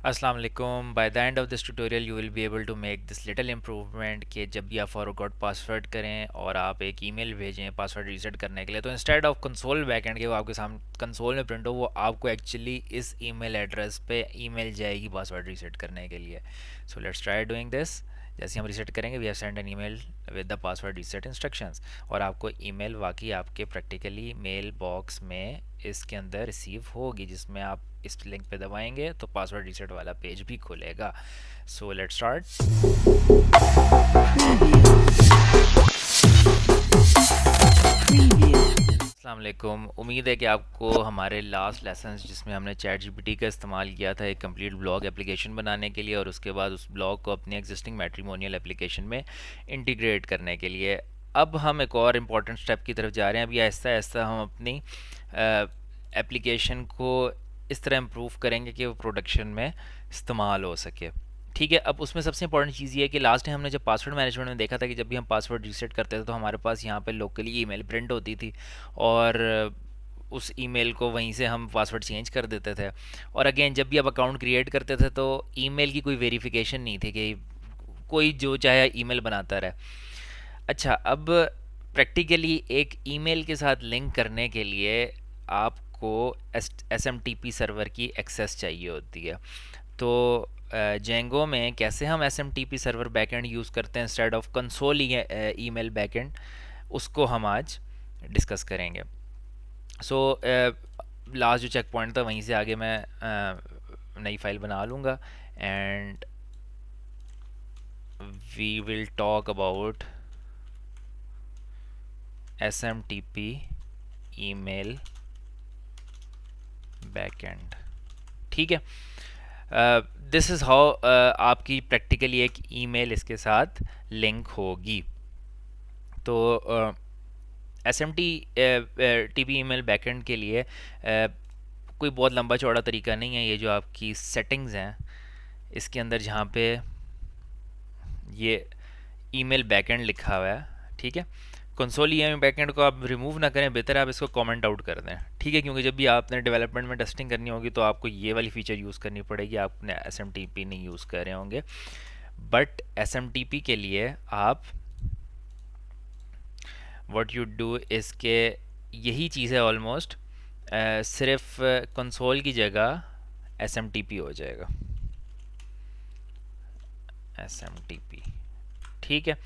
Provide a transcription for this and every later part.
अस्सलाम वालेकुम। By the end of this tutorial you will be able to make this little improvement कि जब भी आप फॉरगॉट पासवर्ड करें और आप एक ईमेल भेजें पासवर्ड रीसेट करने के लिए, तो इंस्टेड ऑफ कंसोल बैकएंड के वो आपके सामने कंसोल में प्रिंट हो, वो आपको एक्चुअली इस ईमेल एड्रेस पे ईमेल जाएगी पासवर्ड रीसेट करने के लिए। So let's try doing this. जैसे हम रीसेट करेंगे, we have send an email with the password reset instructions, और आपको ईमेल वाकई आपके प्रैक्टिकली मेल बॉक्स में इसके अंदर रिसीव होगी, जिसमें आप इस लिंक पे दबाएंगे तो पासवर्ड रीसेट वाला पेज भी खुलेगा। So let's start. अस्सलाम वालेकुम। उम्मीद है कि आपको हमारे लास्ट लेसन्स जिसमें हमने चैट जीपीटी का इस्तेमाल किया था एक कंप्लीट ब्लॉग एप्लीकेशन बनाने के लिए, और उसके बाद उस ब्लॉग को अपनी एग्जिस्टिंग मैट्रिमोनियल एप्लीकेशन में इंटीग्रेट करने के लिए, अब हम एक और इम्पॉर्टेंट स्टेप की तरफ जा रहे हैं। अभी आहिस्ता आहिस्ता हम अपनी एप्लीकेशन को इस तरह इम्प्रूव करेंगे कि वो प्रोडक्शन में इस्तेमाल हो सके। ठीक है, अब उसमें सबसे इंपॉर्टेंट चीज़ ये है कि लास्ट टाइम हमने जब पासवर्ड मैनेजमेंट में देखा था कि जब भी हम पासवर्ड रीसेट करते थे तो हमारे पास यहाँ पे लोकली ईमेल प्रिंट होती थी, और उस ईमेल को वहीं से हम पासवर्ड चेंज कर देते थे। और अगेन जब भी आप अकाउंट क्रिएट करते थे तो ईमेल की कोई वेरिफिकेशन नहीं थी कि कोई जो चाहे ईमेल बनाता रहे। अच्छा, अब प्रैक्टिकली एक ईमेल के साथ लिंक करने के लिए आपको S M T P server की एक्सेस चाहिए होती है। तो जेंगो में कैसे हम S M T P server backend use करते हैं instead of console email backend, उसको हम आज डिस्कस करेंगे। सो लास्ट जो चेक पॉइंट था वहीं से आगे मैं नई फाइल बना लूँगा, and we will talk about SMTP email backend. ठीक है, दिस इज़ हाउ आपकी प्रैक्टिकली एक ईमेल इसके साथ लिंक होगी। तो S M T P email backend के लिए कोई बहुत लंबा चौड़ा तरीका नहीं है। ये जो आपकी सेटिंग्स हैं इसके अंदर जहाँ पे ये ईमेल बैकएंड लिखा हुआ है, ठीक है, कंसोल ईएमएल बैकएंड को आप रिमूव ना करें, बेहतर है आप इसको कमेंट आउट कर दें। ठीक है, क्योंकि जब भी आपने डेवलपमेंट में टेस्टिंग करनी होगी तो आपको ये वाली फीचर यूज़ करनी पड़ेगी, आपने एस नहीं यूज़ कर रहे होंगे। बट एस के लिए आप व्हाट यू डू इसके यही चीज़ है ऑलमोस्ट, सिर्फ कंसोल की जगह एस हो जाएगा, एस ठीक है।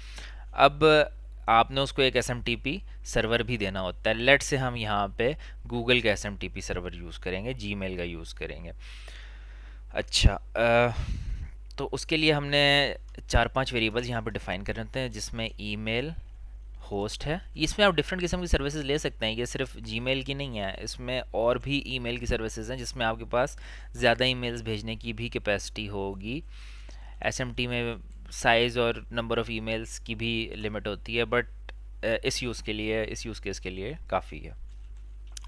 अब आपने उसको एक एस सर्वर भी देना होता है। लेट से हम यहाँ पे गूगल का एस सर्वर यूज़ करेंगे, जीमेल का यूज़ करेंगे। अच्छा, तो उसके लिए हमने 4-5 वेरिएबल्स यहाँ पे डिफ़ाइन कर रहे हैं, जिसमें ईमेल होस्ट है। इसमें आप डिफरेंट किस्म की सर्विसेज ले सकते हैं, ये सिर्फ जीमेल की नहीं है, इसमें और भी ईमेल की सर्विसेज हैं जिसमें आपके पास ज़्यादा ईमेल्स भेजने की भी कैपेसिटी होगी। एसएमटी में साइज़ और नंबर ऑफ़ ईमेल्स की भी लिमिट होती है, बट इस यूज़ केस के लिए काफ़ी है,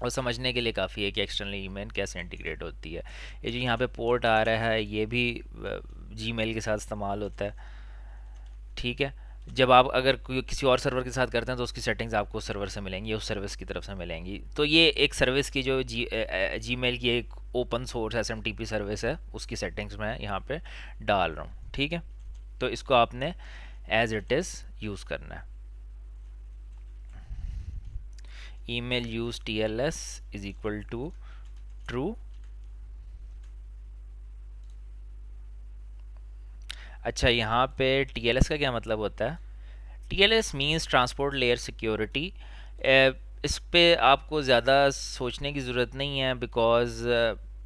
और समझने के लिए काफ़ी है कि एक्सटर्नल ईमेल कैसे इंटीग्रेट होती है। ये जो यहाँ पे पोर्ट आ रहा है ये भी जीमेल के साथ इस्तेमाल होता है। ठीक है, जब आप अगर कोई किसी और सर्वर के साथ करते हैं तो उसकी सेटिंग्स आपको उस सर्वर से मिलेंगी, उस सर्विस की तरफ से मिलेंगी। तो ये एक सर्विस की जो जीमेल की एक ओपन सोर्स एसएमटीपी सर्विस है, उसकी सेटिंग्स मैं यहाँ पे डाल रहा हूँ। ठीक है, तो इसको आपने एज इट इज़ यूज़ करना है। Email use TLS is equal to true. अच्छा, यहाँ पे TLS का क्या मतलब होता है? TLS means transport layer security. इस पे आपको ज़्यादा सोचने की ज़रूरत नहीं है, बिकॉज़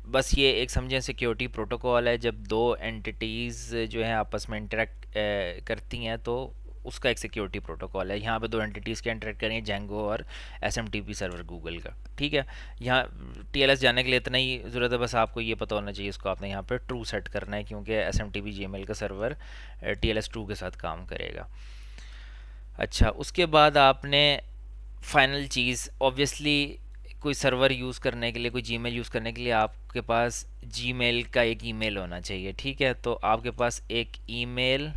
बस ये एक समझें सिक्योरिटी प्रोटोकॉल है। जब दो एंटिटीज़ जो हैं आपस में इंटरेक्ट करती हैं तो उसका एक सिक्योरिटी प्रोटोकॉल है। यहाँ पे दो एंटिटीज़ के इंटरेक्ट करेंगे, जेंगो और SMTP सर्वर गूगल का। ठीक है, यहाँ TLS जानने के लिए इतना ही ज़रूरत है, बस आपको ये पता होना चाहिए, इसको आपने यहाँ पे ट्रू सेट करना है, क्योंकि SMTP जीमेल का सर्वर TLS ट्रू के साथ काम करेगा। अच्छा, उसके बाद आपने फाइनल चीज़, ऑब्वियसली कोई सर्वर यूज़ करने के लिए, कोई जीमेल यूज़ करने के लिए आपके पास जीमेल का एक ईमेल होना चाहिए। ठीक है, तो आपके पास एक ईमेल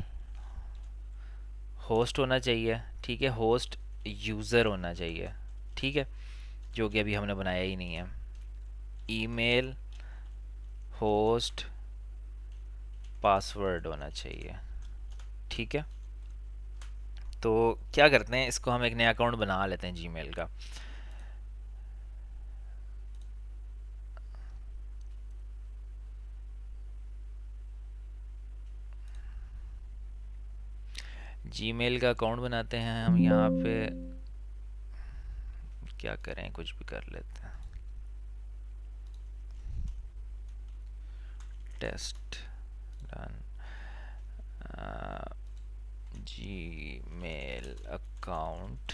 होस्ट होना चाहिए। ठीक है, होस्ट यूज़र होना चाहिए। ठीक है, जो कि अभी हमने बनाया ही नहीं है। ईमेल होस्ट पासवर्ड होना चाहिए। ठीक है, तो क्या करते हैं, इसको हम एक नया अकाउंट बना लेते हैं जीमेल का। जीमेल का अकाउंट बनाते हैं हम यहाँ पे। क्या करें, कुछ भी कर लेते हैं। Test run Gmail account,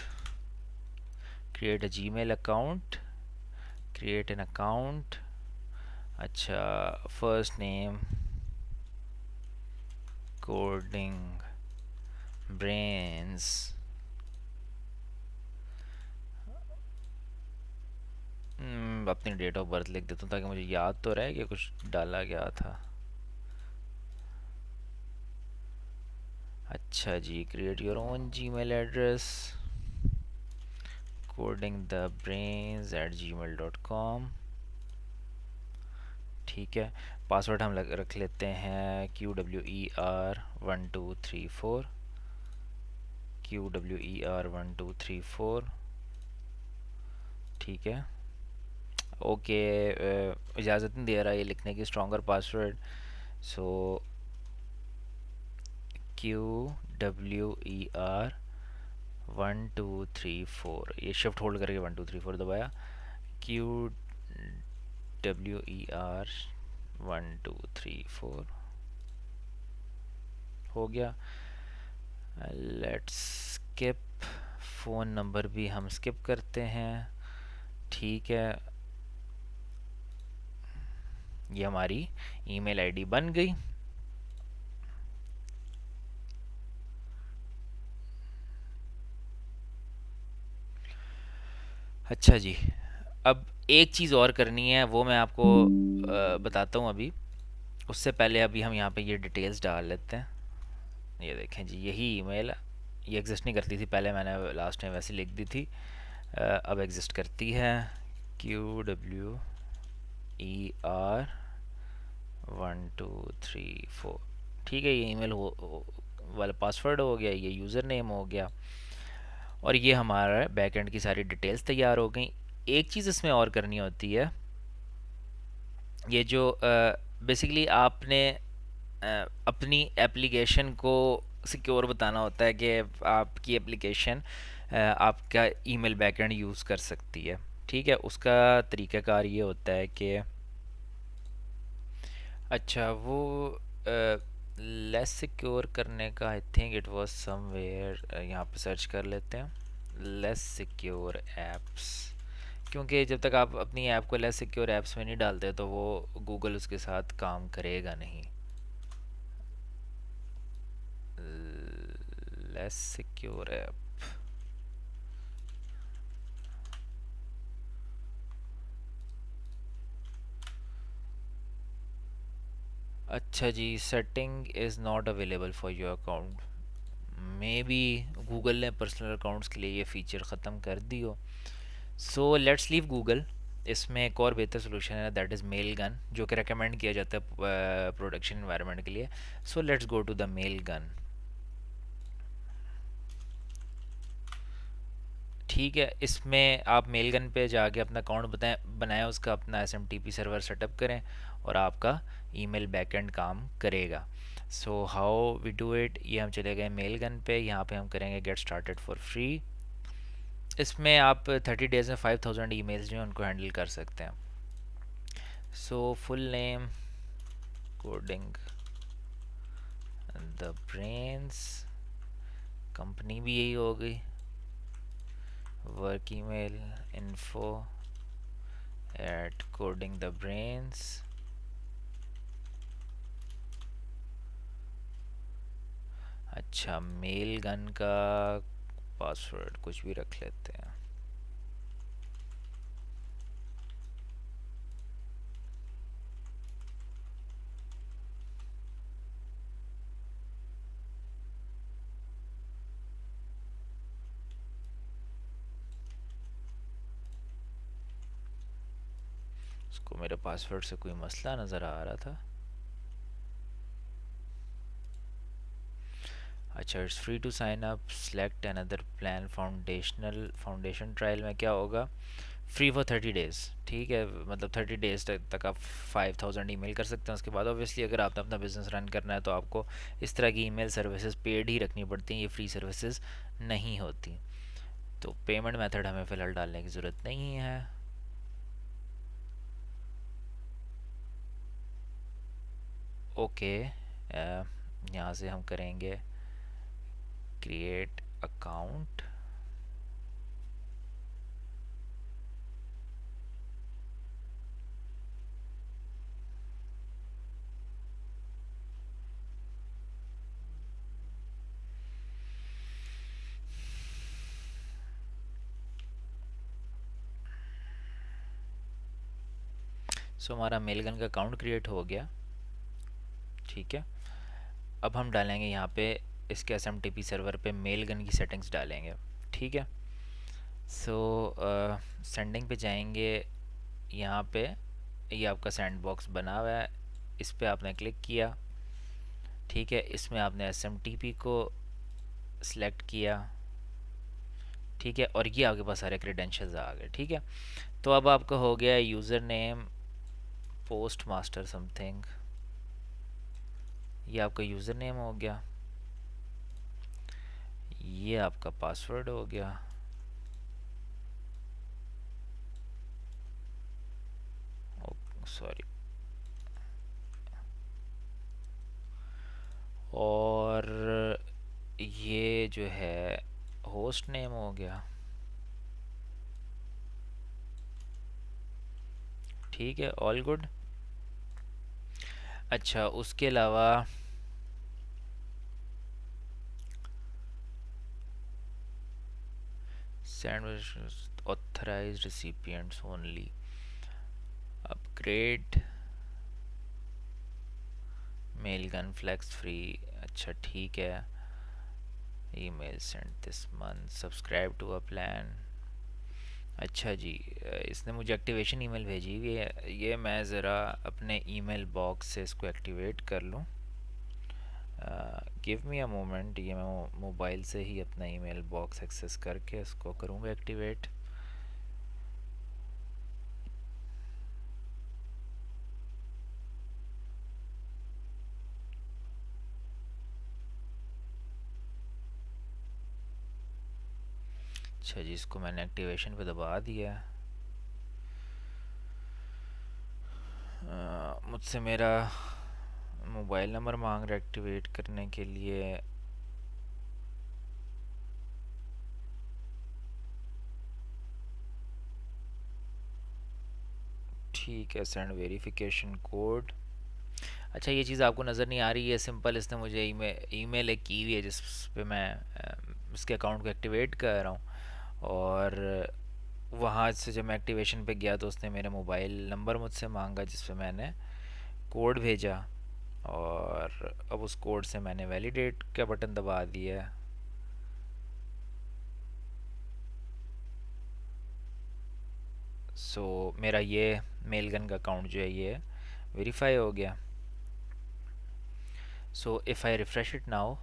create a Gmail account, create an account. अच्छा, फर्स्ट नेम कोडिंग ब्रेन्स, अपनी डेट ऑफ बर्थ लिख देता हूँ ताकि मुझे याद तो रहे कि कुछ डाला गया था। अच्छा जी, create your own Gmail address, coding the brains at gmail.com। ठीक है, पासवर्ड हम रख लेते हैं QWER1234, QWER1234। ठीक है, ओके। इजाज़त नहीं दे रहा ये लिखने की, स्ट्रॉन्गर पासवर्ड। सो QWER1234, ये शिफ्ट होल्ड करके 1234 दबाया। QWER1234 हो गया। लेट्स स्किप, फ़ोन नंबर भी हम स्किप करते हैं। ठीक है, ये हमारी ईमेल आईडी बन गई। अच्छा जी, अब एक चीज़ और करनी है, वो मैं आपको बताता हूँ अभी। उससे पहले अभी हम यहाँ पे ये डिटेल्स डाल लेते हैं। ये देखें जी, यही ईमेल, ये एग्जिस्ट नहीं करती थी पहले, मैंने लास्ट टाइम वैसे लिख दी थी। अब एग्जिस्ट करती है। QWER1234। ठीक है, ये ईमेल वाला पासवर्ड हो गया, ये यूज़र नेम हो गया, और ये हमारा बैकएंड की सारी डिटेल्स तैयार हो गई। एक चीज़ इसमें और करनी होती है, ये जो बेसिकली आपने अपनी एप्लीकेशन को सिक्योर बताना होता है कि आपकी एप्लीकेशन आपका ईमेल बैकएंड यूज़ कर सकती है। ठीक है, उसका तरीक़ाकार ये होता है कि अच्छा, वो लेस सिक्योर करने का I think it was somewhere, यहाँ पे सर्च कर लेते हैं लेस सिक्योर एप्स। क्योंकि जब तक आप अपनी ऐप को लेस सिक्योर ऐप्स में नहीं डालते तो वो गूगल उसके साथ काम करेगा नहीं। लेस सिक्योर ऐप, अच्छा जी, setting is not available for your account. Maybe बी गूगल ने पर्सनल अकाउंट्स के लिए ये फ़ीचर ख़त्म कर दी हो। So let's leave Google. इसमें एक और बेहतर सोल्यूशन है, दैट इज़ मेल गन, जो कि रेकमेंड किया जाता है प्रोडक्शन इन्वायरमेंट के लिए। So let's go to the Mailgun. ठीक है, इसमें आप मेल गन पे जाके अपना अकाउंट बनाएं, उसका अपना SMTP सर्वर सेटअप करें और आपका ईमेल बैकएंड काम करेगा। So how we do it, ये हम चले गए मेल गन पे, यहाँ पे हम करेंगे गेट स्टार्टेड फॉर फ्री। इसमें आप 30 डेज़ में 5000 ईमेल्स जो हैं उनको हैंडल कर सकते हैं। So full name coding the brains, company भी यही हो गई, work email info at coding the brains। अच्छा, मेल गन का पासवर्ड कुछ भी रख लेते हैं। उसको मेरे पासवर्ड से कोई मसला नज़र आ रहा था। अच्छा, it's free to sign up, select another plan, foundation trial में क्या होगा, फ्री फॉर 30 डेज़। ठीक है, मतलब 30 डेज़ तक आप 5000 ईमेल कर सकते हैं। उसके बाद ऑब्वियसली अगर आपने अपना बिजनेस रन करना है तो आपको इस तरह की ईमेल सर्विसेज पेड ही रखनी पड़ती हैं, ये फ्री सर्विसेज नहीं होती। तो पेमेंट मेथड हमें फ़िलहाल डालने की ज़रूरत नहीं है। ओके, यहाँ से हम करेंगे क्रिएट अकाउंट। सो हमारा मेलगन का अकाउंट क्रिएट हो गया। ठीक है, अब हम डालेंगे यहाँ पे इसके SMTP सर्वर पे मेलगन की सेटिंग्स डालेंगे। ठीक है, सो सेंडिंग पे जाएंगे, यहाँ पे ये आपका सैंड बॉक्स बना हुआ है, इस पे आपने क्लिक किया। ठीक है, इसमें आपने SMTP को सिलेक्ट किया। ठीक है, और ये आपके पास सारे क्रेडेंशियल्स आ गए। ठीक है, तो अब आपका हो गया user name post master something, ये आपका यूज़र नेम हो गया, ये आपका पासवर्ड हो गया, सॉरी, और ये जो है होस्ट नेम हो गया। ठीक है, ऑल गुड। अच्छा, उसके अलावा send authorised recipients only, upgrade Mailgun flex free. अच्छा ठीक है, email send this month, subscribe to a plan. अच्छा जी, इसने मुझे एक्टिवेशन ईमेल भेजी हुई है, ये मैं ज़रा अपने ईमेल बॉक्स से इसको एक्टिवेट कर लूँ। गिव मी अ मोमेंट, ये मैं मोबाइल से ही अपना ईमेल बॉक्स एक्सेस करके इसको करूँगा एक्टिवेट। अच्छा जी, इसको मैंने एक्टिवेशन पे दबा दिया। मुझसे मेरा मोबाइल नंबर मांग रहा है एक्टिवेट करने के लिए। ठीक है, सेंड वेरिफिकेशन कोड। अच्छा, ये चीज़ आपको नज़र नहीं आ रही है, सिंपल इसने मुझे ईमेल एक की हुई है जिस पे मैं इसके अकाउंट को एक्टिवेट कर रहा हूँ, और वहाँ से जब मैं एक्टिवेशन पे गया तो उसने मेरा मोबाइल नंबर मुझसे मांगा जिस पे मैंने कोड भेजा, और अब उस कोड से मैंने वैलिडेट का बटन दबा दिया। सो मेरा ये मेलगन का अकाउंट जो है ये वेरीफाई हो गया। So if I refresh it now,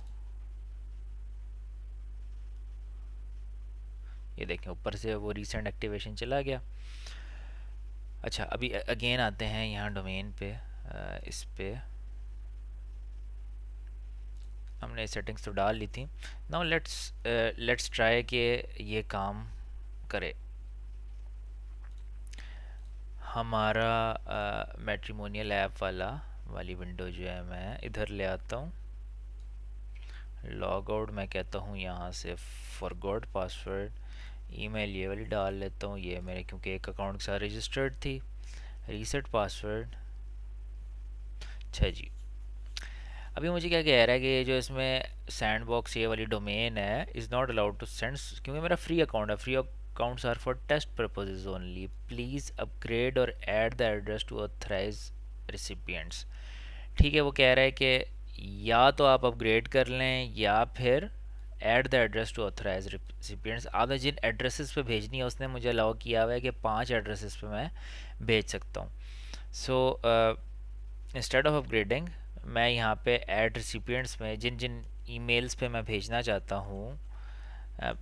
ये देखें ऊपर से वो रीसेंट एक्टिवेशन चला गया। अच्छा, अभी अगेन आते हैं यहाँ डोमेन पे, इस पे हमने सेटिंग्स तो डाल ली थी। नाउ लेट्स ट्राई कि ये काम करे। हमारा मैट्रिमोनियल ऐप वाली विंडो जो है मैं इधर ले आता हूँ, लॉग आउट मैं कहता हूँ यहाँ से फॉरगॉट पासवर्ड, ईमेल ये वाली डाल लेता हूँ, ये मेरे क्योंकि एक अकाउंट के साथ रजिस्टर्ड थी, रीसेट पासवर्ड। अच्छा जी, अभी मुझे क्या कह रहा है कि ये जो इसमें सैंड बॉक्स ये वाली डोमेन है is not allowed to send, क्योंकि मेरा फ्री अकाउंट है, free accounts are for test purposes only, please upgrade और add the address to authorise recipients. ठीक है, वो कह रहा है कि या तो आप अपग्रेड कर लें या फिर add the address to authorise recipients. आपने जिन एड्रेसेस पे भेजनी है उसने मुझे अलाउ किया हुआ है कि 5 एड्रेसेस पे मैं भेज सकता हूँ। सो इंस्टेड ऑफ अपग्रेडिंग, मैं यहाँ पे ऐड रिसिपिएंट्स में जिन जिन ईमेल्स पे मैं भेजना चाहता हूँ,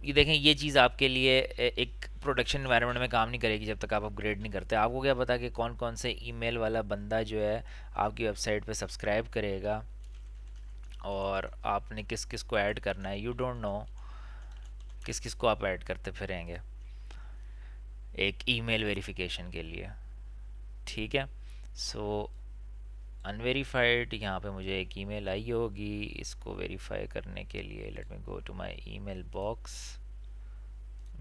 ये देखें, ये चीज़ आपके लिए एक प्रोडक्शन एनवायरनमेंट में काम नहीं करेगी जब तक आप अपग्रेड नहीं करते। आपको क्या पता कि कौन कौन से ईमेल वाला बंदा जो है आपकी वेबसाइट पे सब्सक्राइब करेगा और आपने किस किस को ऐड करना है। यू डोंट नो किस किस को आप ऐड करते फिरेंगे एक ईमेल वेरिफिकेशन के लिए, ठीक है। सो अनवेरीफाइड, यहाँ पे मुझे एक ईमेल आई होगी, इसको वेरीफाई करने के लिए let me go to my email box.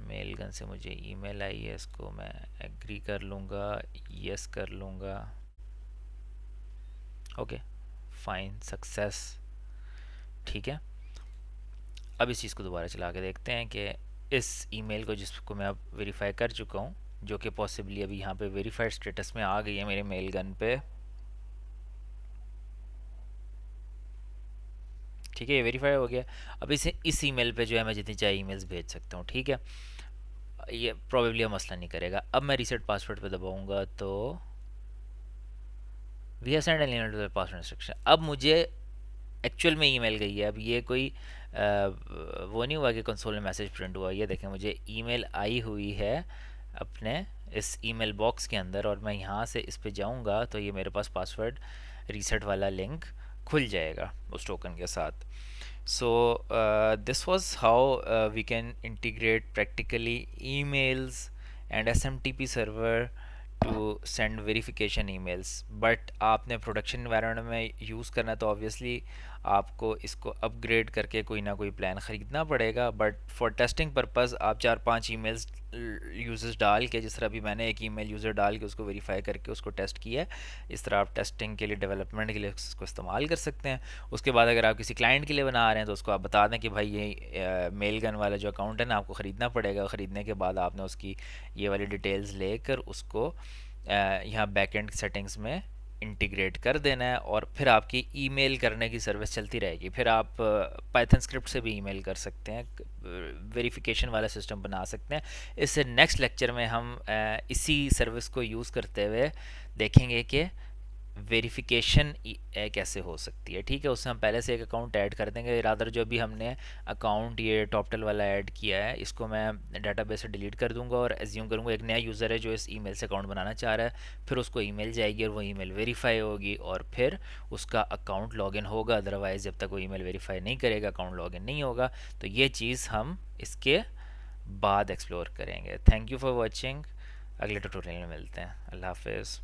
Mailgun से मुझे ईमेल आई है, इसको मैं एग्री कर लूँगा, यस कर लूँगा, ओके फाइन, सक्सेस, ठीक है। अब इस चीज़ को दोबारा चला के देखते हैं कि इस ईमेल को जिसको मैं अब वेरीफाई कर चुका हूँ, जो कि पॉसिबली अभी यहाँ पे वेरीफाइड स्टेटस में आ गई है मेरे मेल गन पे, ठीक है, ये वेरीफाई हो गया। अब इसे इस ईमेल पे जो है मैं जितनी चाहे ईमेल्स भेज सकता हूँ, ठीक है। ये प्रॉबेबली मसला नहीं करेगा। अब मैं रीसेट पासवर्ड पे दबाऊंगा तो we have send an email to the password instruction. अब मुझे एक्चुअल में ईमेल गई है। अब ये कोई वो नहीं हुआ कि कंसोल में मैसेज प्रिंट हुआ। ये देखें, मुझे ईमेल आई हुई है अपने इस ईमेल बॉक्स के अंदर, और मैं यहाँ से इस पे जाऊँगा तो ये मेरे पास पासवर्ड रीसेट वाला लिंक खुल जाएगा उस टोकन के साथ। So this was how we can integrate practically emails and SMTP server to send verification emails. But आपने प्रोडक्शन environment में यूज़ करना है तो ऑब्वियसली आपको इसको अपग्रेड करके कोई ना कोई प्लान ख़रीदना पड़ेगा। बट फॉर टेस्टिंग पर्पस आप 4-5 ईमेल्स यूज़र्स डाल के, जिस तरह अभी मैंने एक ईमेल यूज़र डाल के उसको वेरीफाई करके उसको टेस्ट किया है, इस तरह आप टेस्टिंग के लिए, डेवलपमेंट के लिए उसको इस्तेमाल कर सकते हैं। उसके बाद अगर आप किसी क्लाइंट के लिए बना रहे हैं तो उसको आप बता दें कि भाई ये मेल गन वाला जो अकाउंट है ना, आपको ख़रीदना पड़ेगा। ख़रीदने के बाद आपने उसकी ये वाली डिटेल्स लेकर उसको यहाँ बैकएंड सेटिंग्स में इंटीग्रेट कर देना है, और फिर आपकी ईमेल करने की सर्विस चलती रहेगी। फिर आप पाइथन स्क्रिप्ट से भी ईमेल कर सकते हैं, वेरिफिकेशन वाला सिस्टम बना सकते हैं। इससे नेक्स्ट लेक्चर में हम इसी सर्विस को यूज़ करते हुए देखेंगे कि वेरिफिकेशन कैसे हो सकती है, ठीक है। उससे हम पहले से एक अकाउंट ऐड कर देंगे। रादर जो भी हमने अकाउंट ये टॉपटेल वाला ऐड किया है, इसको मैं डाटाबेस से डिलीट कर दूंगा और एज्यूम करूंगा एक नया यूज़र है जो इस ईमेल से अकाउंट बनाना चाह रहा है। फिर उसको ईमेल जाएगी और वो ईमेल वेरीफाई होगी और फिर उसका अकाउंट लॉगिन होगा। अदरवाइज़ जब तक वो ईमेल वेरीफाई नहीं करेगा, अकाउंट लॉगिन नहीं होगा। तो ये चीज़ हम इसके बाद एक्सप्लोर करेंगे। Thank you for watching. अगले ट्यूटोरियल में मिलते हैं। अल्लाह हाफिज़।